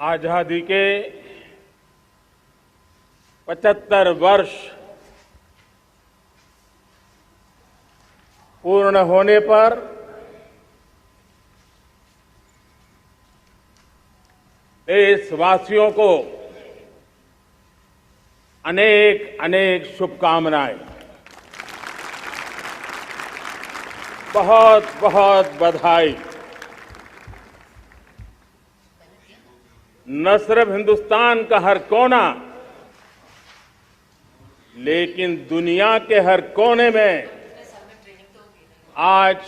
आजादी के 75 वर्ष पूर्ण होने पर देशवासियों को अनेक अनेक शुभकामनाएं, बहुत बहुत बधाई। न सिर्फ हिंदुस्तान का हर कोना, लेकिन दुनिया के हर कोने में आज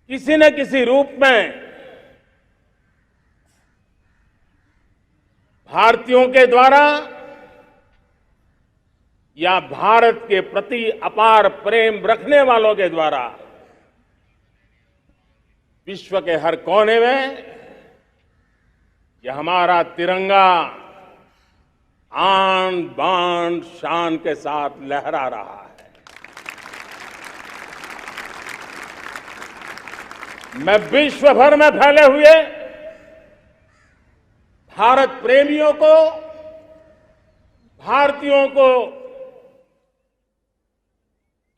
किसी न किसी रूप में भारतीयों के द्वारा या भारत के प्रति अपार प्रेम रखने वालों के द्वारा विश्व के हर कोने में यह हमारा तिरंगा आन बान शान के साथ लहरा रहा है। मैं विश्व भर में फैले हुए भारत प्रेमियों को, भारतीयों को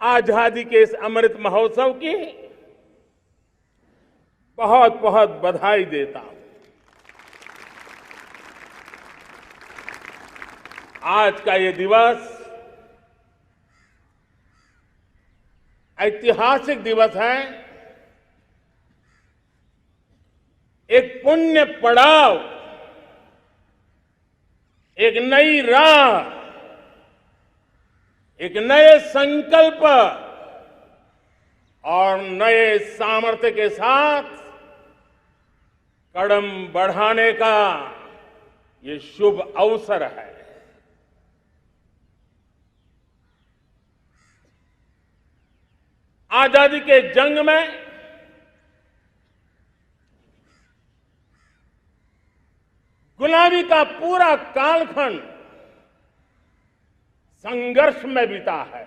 आजादी के इस अमृत महोत्सव की बहुत बहुत बधाई देता हूं। आज का ये दिवस ऐतिहासिक दिवस है। एक पुण्य पड़ाव, एक नई राह, एक नए संकल्प और नए सामर्थ्य के साथ कदम बढ़ाने का ये शुभ अवसर है। आजादी के जंग में गुलामी का पूरा कालखंड संघर्ष में बीता है।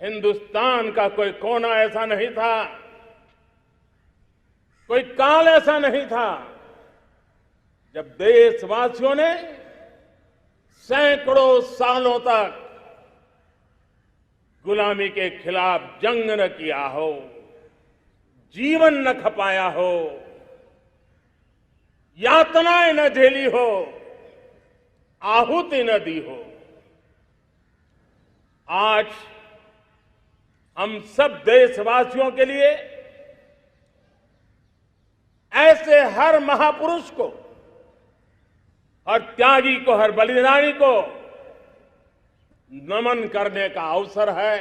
हिंदुस्तान का कोई कोना ऐसा नहीं था, कोई काल ऐसा नहीं था जब देशवासियों ने सैकड़ों सालों तक गुलामी के खिलाफ जंग न किया हो, जीवन न खपाया हो, यातनाएं न झेली हो, आहुति न दी हो। आज हम सब देशवासियों के लिए ऐसे हर महापुरुष को, हर त्यागी को, हर बलिदानी को नमन करने का अवसर है,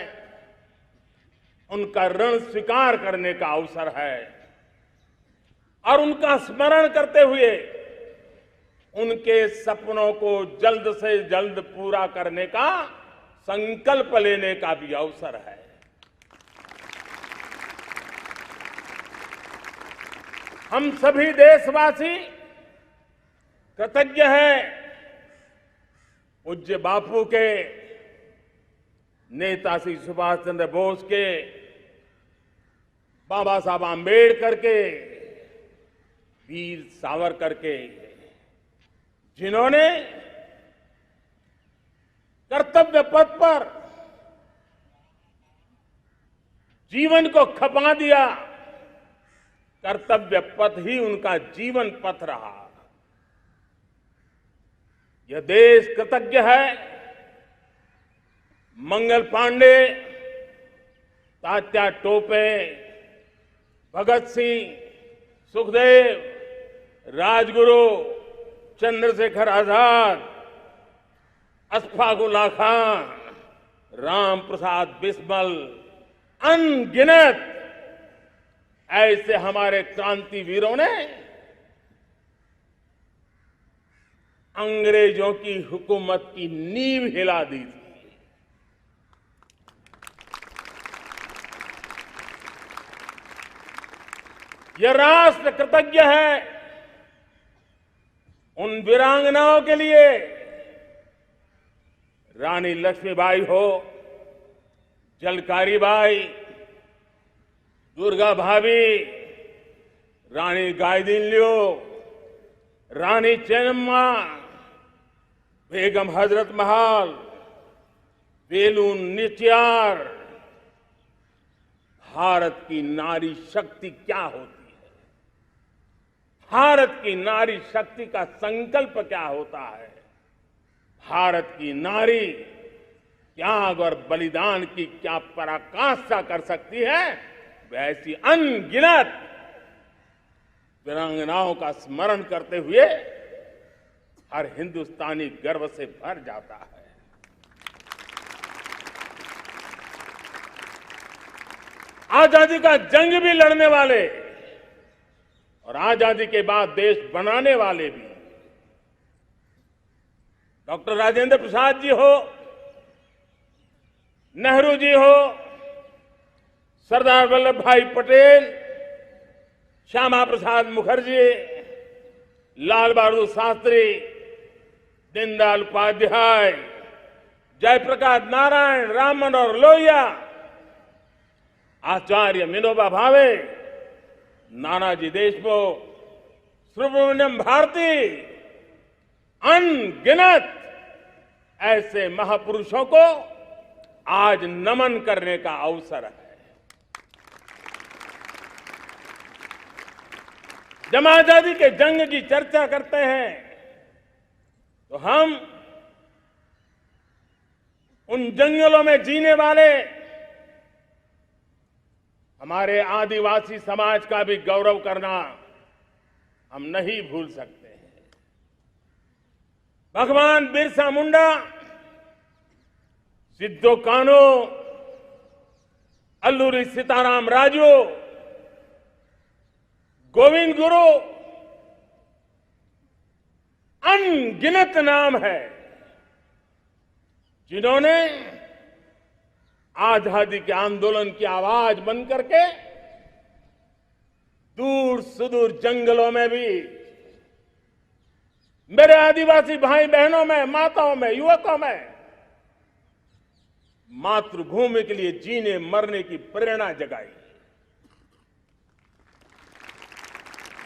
उनका ऋण स्वीकार करने का अवसर है और उनका स्मरण करते हुए उनके सपनों को जल्द से जल्द पूरा करने का संकल्प लेने का भी अवसर है। हम सभी देशवासी कृतज्ञ हैं पूज्य बापू के, नेताजी सुभाष चंद्र बोस के, बाबा साहब आंबेडकर के, वीर सावरकर के, जिन्होंने कर्तव्य पथ पर जीवन को खपा दिया। कर्तव्य पथ ही उनका जीवन पथ रहा। यह देश कृतज्ञ है मंगल पांडे, तात्या टोपे, भगत सिंह, सुखदेव, राजगुरु, चंद्रशेखर आजाद, अशफाक उल्लाह खान, राम प्रसाद बिस्मिल, अनगिनत ऐसे हमारे क्रांति वीरों ने अंग्रेजों की हुकूमत की नींव हिला दी थी। यह राष्ट्र कृतज्ञ है उन वीरांगनाओं के लिए, रानी लक्ष्मीबाई हो, झलकारी बाई, दुर्गा भाभी, रानी गाइदिन्ल्यो, रानी चेन्नम्मा, बेगम हजरत महल, वेलु नाचियार। भारत की नारी शक्ति क्या होती है, भारत की नारी शक्ति का संकल्प क्या होता है, भारत की नारी त्याग और बलिदान की क्या पराकाष्ठा कर सकती है, वैसी अनगिनत वीरांगनाओं का स्मरण करते हुए हर हिंदुस्तानी गर्व से भर जाता है। आजादी का जंग भी लड़ने वाले और आजादी के बाद देश बनाने वाले भी, डॉक्टर राजेंद्र प्रसाद जी हो, नेहरू जी हो, सरदार वल्लभ भाई पटेल, श्यामा प्रसाद मुखर्जी, लाल बहादुर शास्त्री, दीनदयाल उपाध्याय, जयप्रकाश नारायण, राम मनोहर लोहिया, आचार्य विनोबा भावे, नानाजी देशमुख, सुब्रमण्यम भारती, अनगिनत ऐसे महापुरुषों को आज नमन करने का अवसर है। जब आजादी के जंग की चर्चा करते हैं तो हम उन जंगलों में जीने वाले हमारे आदिवासी समाज का भी गौरव करना हम नहीं भूल सकते हैं। भगवान बिरसा मुंडा, सिद्धो कान्हू, अल्लूरी सीताराम राजू, गोविंद गुरु, अनगिनत नाम है जिन्होंने आजादी के आंदोलन की आवाज बन करके दूर सुदूर जंगलों में भी मेरे आदिवासी भाई बहनों में, माताओं में, युवकों में मातृभूमि के लिए जीने मरने की प्रेरणा जगाई।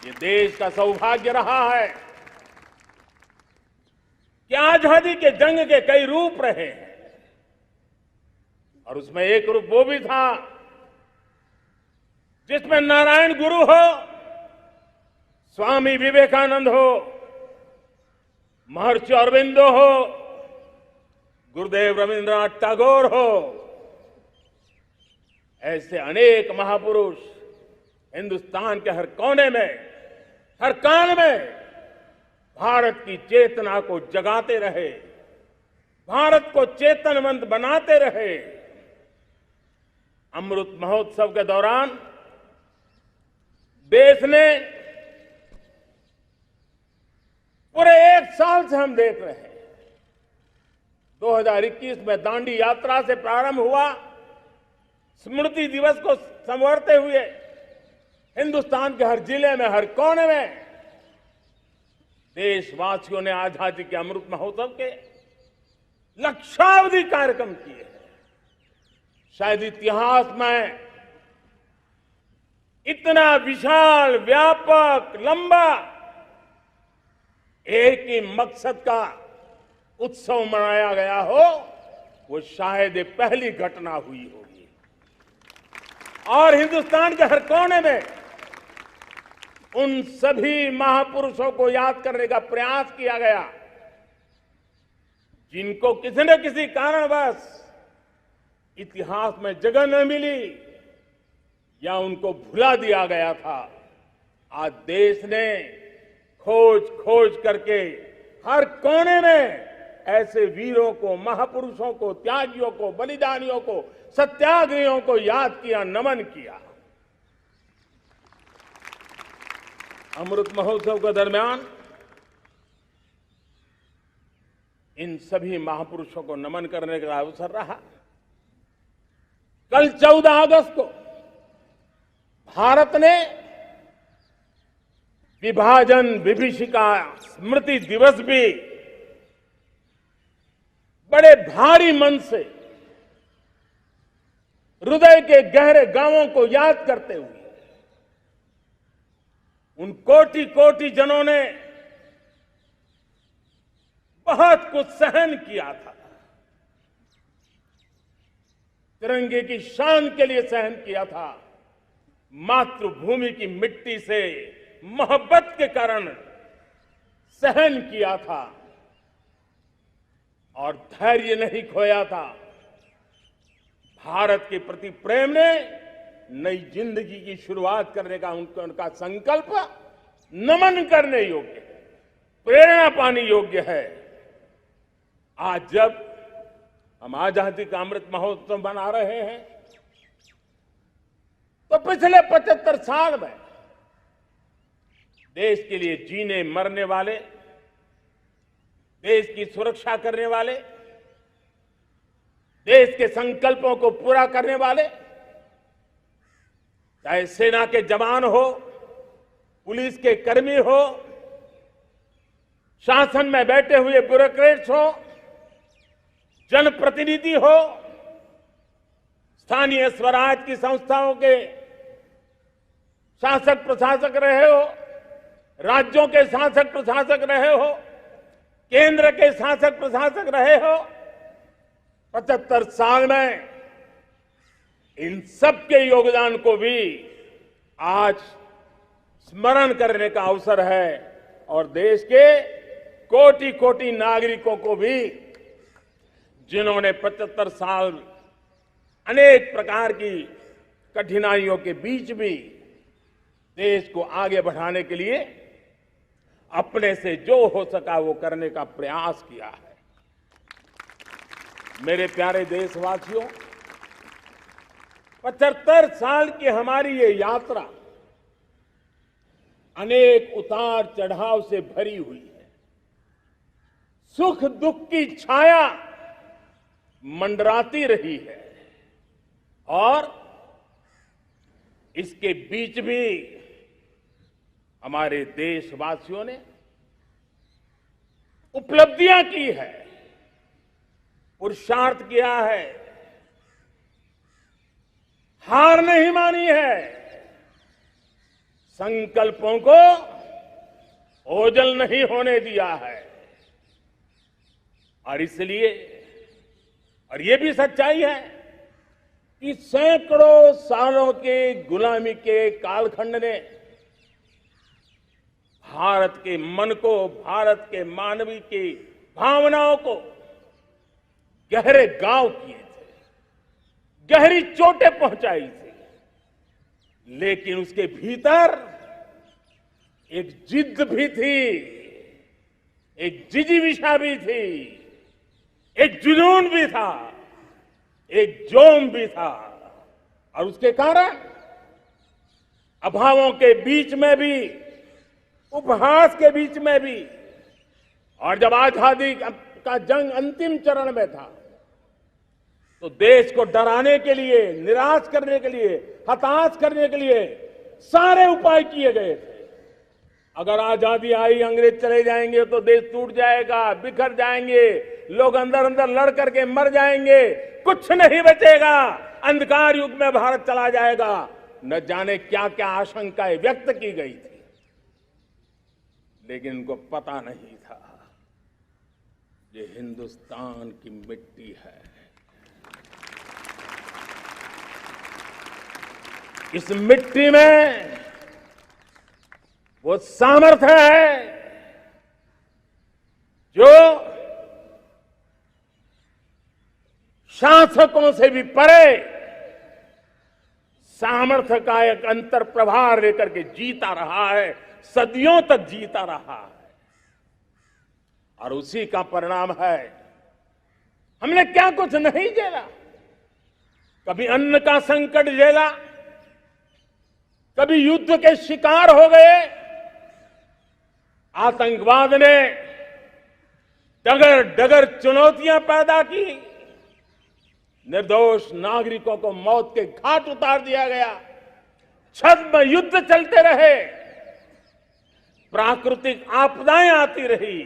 ये देश का सौभाग्य रहा है कि आजादी के जंग के कई रूप रहे हैं और उसमें एक रूप वो भी था जिसमें नारायण गुरु हो, स्वामी विवेकानंद हो, महर्षि अरविंदो हो, गुरुदेव रविंद्रनाथ टैगोर हो, ऐसे अनेक महापुरुष हिंदुस्तान के हर कोने में, हर कान में भारत की चेतना को जगाते रहे, भारत को चेतनवंत बनाते रहे। अमृत महोत्सव के दौरान देश ने पूरे एक साल से हम देख रहे हैं, 2021 में दांडी यात्रा से प्रारंभ हुआ, स्मृति दिवस को संवारते हुए हिंदुस्तान के हर जिले में, हर कोने में देशवासियों ने आजादी के अमृत महोत्सव के लक्षावधि कार्यक्रम किए। शायद इतिहास में इतना विशाल, व्यापक, लंबा एक ही मकसद का उत्सव मनाया गया हो, वो शायद ये पहली घटना हुई होगी। और हिंदुस्तान के हर कोने में उन सभी महापुरुषों को याद करने का प्रयास किया गया जिनको किसी न किसी कारणवश इतिहास में जगह न मिली या उनको भुला दिया गया था। आज देश ने खोज खोज करके हर कोने में ऐसे वीरों को, महापुरुषों को, त्यागियों को, बलिदानियों को, सत्याग्रहियों को याद किया, नमन किया। अमृत महोत्सव के दरमियान इन सभी महापुरुषों को नमन करने का अवसर रहा। कल 14 अगस्त को भारत ने विभाजन विभीषिका स्मृति दिवस भी बड़े भारी मन से हृदय के गहरे गांवों को याद करते हुए उन कोटि कोटि जनों ने बहुत कुछ सहन किया था। तिरंगे की शान के लिए सहन किया था। मातृभूमि की मिट्टी से मोहब्बत के कारण सहन किया था और धैर्य नहीं खोया था। भारत के प्रति प्रेम ने नई जिंदगी की शुरुआत करने का उनका संकल्प नमन करने योग्य है, प्रेरणा पाने योग्य है। आज जब हम आजादी का अमृत महोत्सव मना रहे हैं तो पिछले 75 साल में देश के लिए जीने मरने वाले, देश की सुरक्षा करने वाले, देश के संकल्पों को पूरा करने वाले, चाहे सेना के जवान हो, पुलिस के कर्मी हो, शासन में बैठे हुए ब्यूरोक्रेट्स हो, जनप्रतिनिधि हो, स्थानीय स्वराज की संस्थाओं के शासक प्रशासक रहे हो, राज्यों के शासक प्रशासक रहे हो, केंद्र के शासक प्रशासक रहे हो, 75 साल में इन सबके योगदान को भी आज स्मरण करने का अवसर है और देश के कोटि कोटि नागरिकों को भी जिन्होंने 75 साल अनेक प्रकार की कठिनाइयों के बीच भी देश को आगे बढ़ाने के लिए अपने से जो हो सका वो करने का प्रयास किया है। मेरे प्यारे देशवासियों, 75 साल की हमारी ये यात्रा अनेक उतार चढ़ाव से भरी हुई है। सुख दुख की छाया मंडराती रही है और इसके बीच भी हमारे देशवासियों ने उपलब्धियां की है, पुरुषार्थ किया है, हार नहीं मानी है, संकल्पों को ओझल नहीं होने दिया है। और इसलिए और ये भी सच्चाई है कि सैकड़ों सालों के गुलामी के कालखंड ने भारत के मन को, भारत के मानवीय की भावनाओं को गहरे घाव किए थे, गहरी चोटें पहुंचाई थी, लेकिन उसके भीतर एक जिद भी थी, एक जिजीविषा भी थी, एक जुनून भी था, एक जोम भी था। और उसके कारण अभावों के बीच में भी, उपहास के बीच में भी, और जब आजादी का जंग अंतिम चरण में था तो देश को डराने के लिए, निराश करने के लिए, हताश करने के लिए सारे उपाय किए गए थे। अगर आजादी आई, अंग्रेज चले जाएंगे तो देश टूट जाएगा, बिखर जाएंगे, लोग अंदर अंदर लड़ करके मर जाएंगे, कुछ नहीं बचेगा, अंधकार युग में भारत चला जाएगा। न जाने क्या क्या आशंकाएं व्यक्त की गई थी, लेकिन उनको पता नहीं था ये हिंदुस्तान की मिट्टी है। इस मिट्टी में वो सामर्थ्य है जो शासकों से भी परे सामर्थ्य का एक अंतर प्रभार लेकर के जीता रहा है, सदियों तक जीता रहा है। और उसी का परिणाम है हमने क्या कुछ नहीं झेला। कभी अन्न का संकट झेला, कभी युद्ध के शिकार हो गए, आतंकवाद ने डगर डगर चुनौतियां पैदा की, निर्दोष नागरिकों को मौत के घाट उतार दिया गया, छद्म युद्ध चलते रहे, प्राकृतिक आपदाएं आती रही,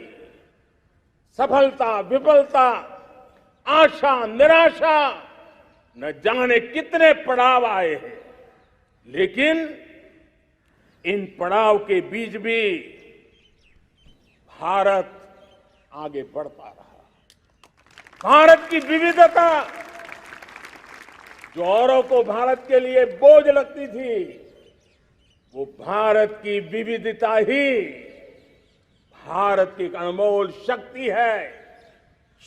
सफलता विफलता, आशा निराशा, न जाने कितने पड़ाव आए हैं, लेकिन इन पड़ाव के बीच भी भारत आगे बढ़ता रहा। भारत की विविधता जो औरों को भारत के लिए बोझ लगती थी, वो भारत की विविधता ही भारत की एक अनमोल शक्ति है,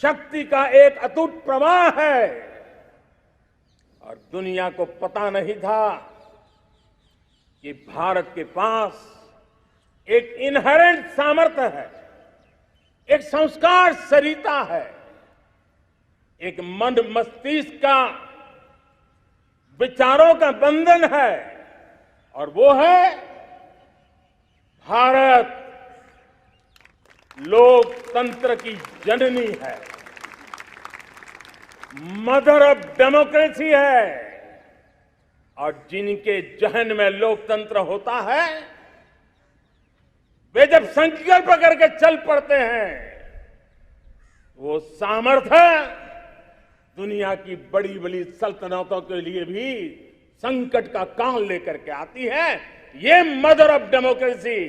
शक्ति का एक अटूट प्रवाह है। और दुनिया को पता नहीं था कि भारत के पास एक इनहेरेंट सामर्थ्य है, एक संस्कार सरिता है, एक मन मस्तिष्क का विचारों का बंधन है, और वो है भारत लोकतंत्र की जननी है, मदर ऑफ डेमोक्रेसी है। और जिनके जहन में लोकतंत्र होता है, वे जब संकल्प करके चल पड़ते हैं, वो सामर्थ्य दुनिया की बड़ी बड़ी सल्तनतों के लिए भी संकट का काल लेकर के आती है। ये मदर ऑफ डेमोक्रेसी,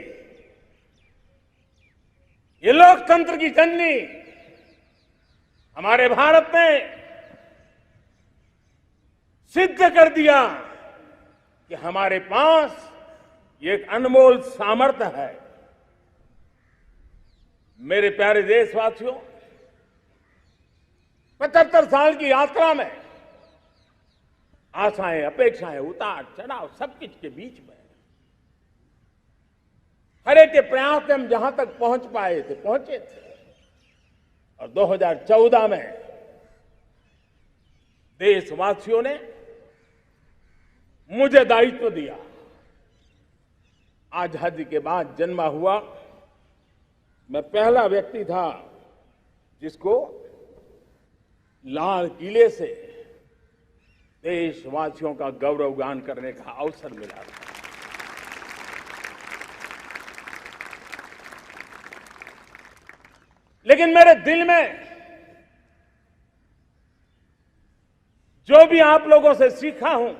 ये लोकतंत्र की जननी हमारे भारत ने सिद्ध कर दिया कि हमारे पास ये एक अनमोल सामर्थ्य है। मेरे प्यारे देशवासियों, 75 साल की यात्रा में आशाएं, अपेक्षाएं, उतार चढ़ाव सब कुछ के बीच में हर एक के प्रयास से हम जहां तक पहुंच पाए थे, पहुंचे थे। और 2014 में देशवासियों ने मुझे दायित्व दिया। आजादी के बाद जन्मा हुआ मैं पहला व्यक्ति था जिसको लाल किले से देशवासियों का गौरवगान करने का अवसर मिला था। लेकिन मेरे दिल में जो भी आप लोगों से सीखा हूं,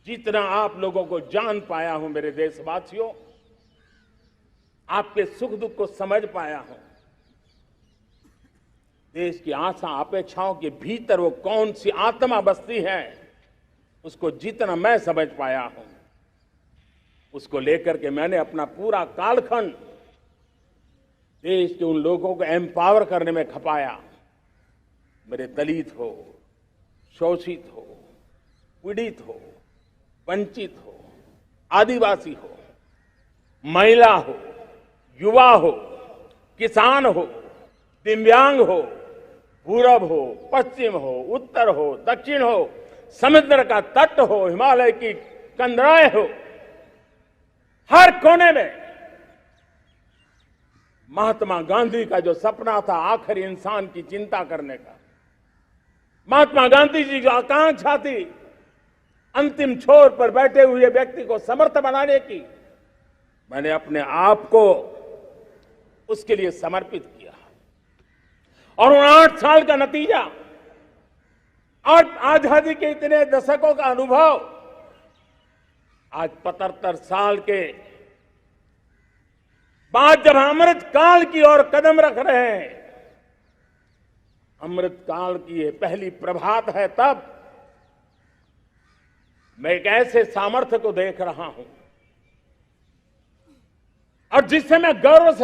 जितना आप लोगों को जान पाया हूं मेरे देशवासियों, आपके सुख दुख को समझ पाया हूं, देश की आशा अपेक्षाओं के भीतर वो कौन सी आत्मा बसती है, उसको जितना मैं समझ पाया हूं, उसको लेकर के मैंने अपना पूरा कालखंड देश के उन लोगों को एम्पावर करने में खपाया। मेरे दलित हो, शोषित हो, पीड़ित हो, वंचित हो, आदिवासी हो, महिला हो, युवा हो, किसान हो, दिव्यांग हो, पूरब हो, पश्चिम हो, उत्तर हो, दक्षिण हो, समुद्र का तट हो, हिमालय की कंदराएं हो, हर कोने में महात्मा गांधी का जो सपना था आखिर इंसान की चिंता करने का, महात्मा गांधी जी की आकांक्षा थी अंतिम छोर पर बैठे हुए व्यक्ति को समर्थ बनाने की, मैंने अपने आप को उसके लिए समर्पित किया। और उन 8 साल का नतीजा और आजादी के इतने दशकों का अनुभव आज 75 साल के बाद जब अमृत काल की ओर कदम रख रहे हैं, अमृत काल की ये पहली प्रभात है, तब मैं एक ऐसे सामर्थ्य को देख रहा हूं और जिससे मैं गर्व से